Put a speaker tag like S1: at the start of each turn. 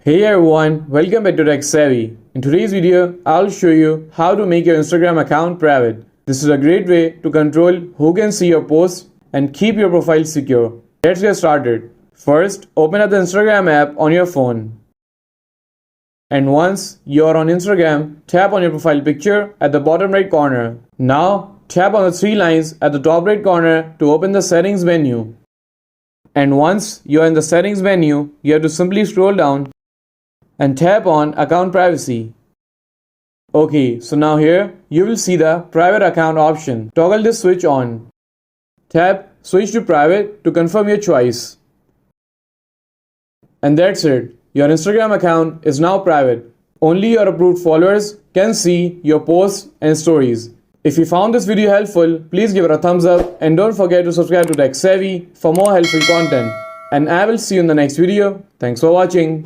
S1: Hey everyone, welcome back to Tech Savvy. In today's video, I'll show you how to make your Instagram account private. This is a great way to control who can see your posts and keep your profile secure. Let's get started. First, open up the Instagram app on your phone. And once you're on Instagram, tap on your profile picture at the bottom right corner. Now, tap on the three lines at the top right corner to open the settings menu. And once you're in the settings menu, you have to simply scroll down and tap on account privacy. Okay, so now here you will see the private account option. Toggle this switch on. Tap switch to private to confirm your choice. And that's it. Your Instagram account is now private. Only your approved followers can see your posts and stories. If you found this video helpful, please give it a thumbs up and don't forget to subscribe to Tech Savvy for more helpful content. And I will see you in the next video. Thanks for watching.